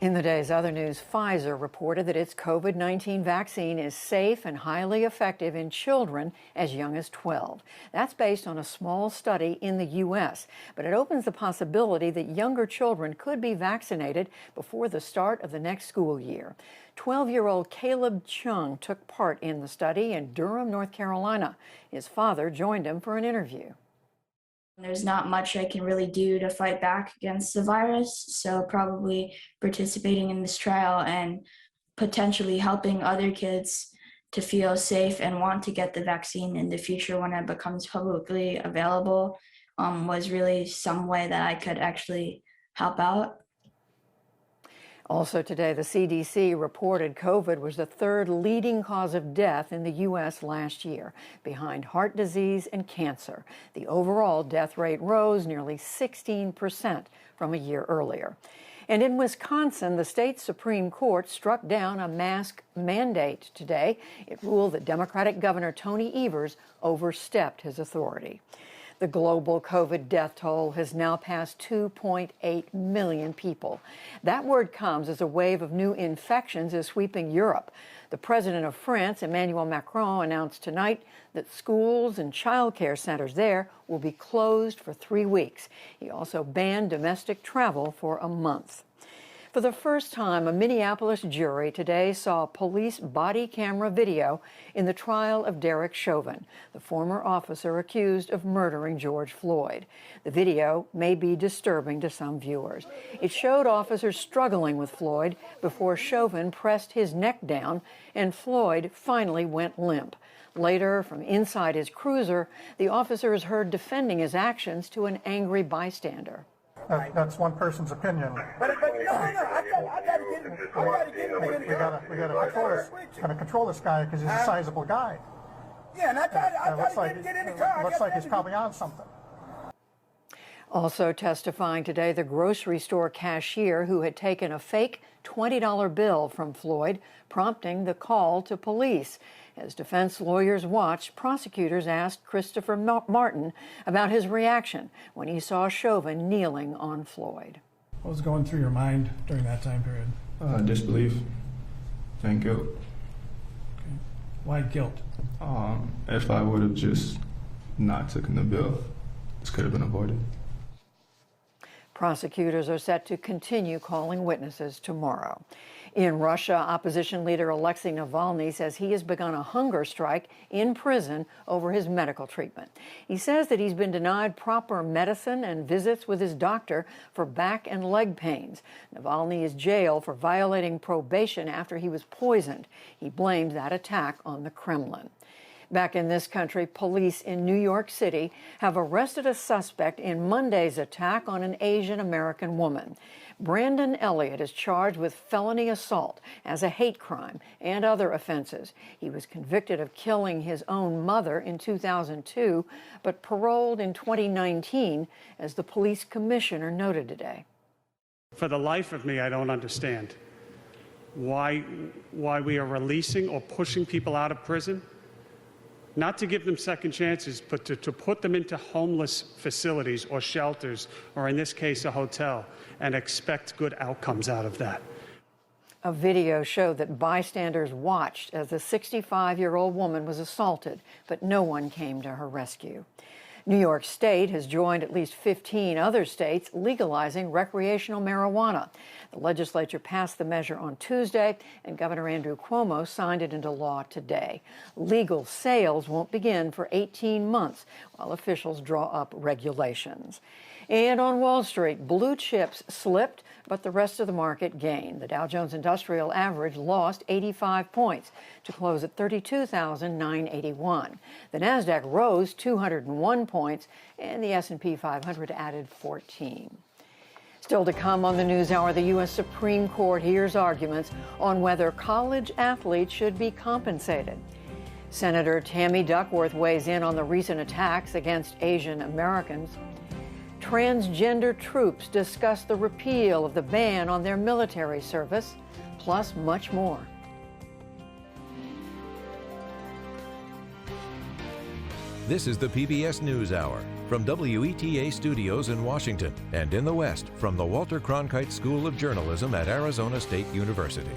In the day's other news, Pfizer reported that its COVID-19 vaccine is safe and highly effective in children as young as 12. That's based on a small study in the U.S., but it opens the possibility that younger children could be vaccinated before the start of the next school year. 12-year-old Caleb Chung took part in the study in Durham, North Carolina. His father joined him for an interview. There's not much I can really do to fight back against the virus, so probably participating in this trial and potentially helping other kids to feel safe and want to get the vaccine in the future when it becomes publicly available was really some way that I could actually help out. Also today, the CDC reported COVID was the third leading cause of death in the U.S. last year, behind heart disease and cancer. The overall death rate rose nearly 16% from a year earlier. And in Wisconsin, the state Supreme Court struck down a mask mandate today. It ruled that Democratic Governor Tony Evers overstepped his authority. The global COVID death toll has now passed 2.8 million people. That word comes as a wave of new infections is sweeping Europe. The president of France, Emmanuel Macron, announced tonight that schools and child care centers there will be closed for 3 weeks. He also banned domestic travel for a month. For the first time, a Minneapolis jury today saw police body camera video in the trial of Derek Chauvin, the former officer accused of murdering George Floyd. The video may be disturbing to some viewers. It showed officers struggling with Floyd before Chauvin pressed his neck down and Floyd finally went limp. Later, from inside his cruiser, the officer is heard defending his actions to an angry bystander. That's one person's opinion. But no, I gotta get him. We gotta control this guy because he's a sizable guy. Yeah, and I gotta get in the car. Looks like he's probably on something. Also testifying today, the grocery store cashier who had taken a fake $20 bill from Floyd, prompting the call to police. As defense lawyers watched, prosecutors asked Christopher Martin about his reaction when he saw Chauvin kneeling on Floyd. What was going through your mind during that time period? Disbelief and guilt. Okay. Why guilt? If I would have just not taken the bill, this could have been avoided. Prosecutors are set to continue calling witnesses tomorrow. In Russia, opposition leader Alexei Navalny says he has begun a hunger strike in prison over his medical treatment. He says that he's been denied proper medicine and visits with his doctor for back and leg pains. Navalny is jailed for violating probation after he was poisoned. He blamed that attack on the Kremlin. Back in this country, police in New York City have arrested a suspect in Monday's attack on an Asian American woman. Brandon Elliott is charged with felony assault as a hate crime and other offenses. He was convicted of killing his own mother in 2002, but paroled in 2019, as the police commissioner noted today. For the life of me, I don't understand why we are releasing or pushing people out of prison. Not to give them second chances, but to put them into homeless facilities or shelters, or in this case, a hotel, and expect good outcomes out of that. A video showed that bystanders watched as the 65-year-old woman was assaulted, but no one came to her rescue. New York State has joined at least 15 other states legalizing recreational marijuana. The legislature passed the measure on Tuesday, and Governor Andrew Cuomo signed it into law today. Legal sales won't begin for 18 months while officials draw up regulations. And on Wall Street, blue chips slipped, but the rest of the market gained. The Dow Jones Industrial Average lost 85 points to close at 32,981. The Nasdaq rose 201 points, and the S&P 500 added 14. Still to come on the NewsHour, the U.S. Supreme Court hears arguments on whether college athletes should be compensated. Senator Tammy Duckworth weighs in on the recent attacks against Asian Americans. Transgender troops discuss the repeal of the ban on their military service, plus much more. This is the PBS NewsHour. from WETA Studios in Washington and in the West from the Walter Cronkite School of Journalism at Arizona State University.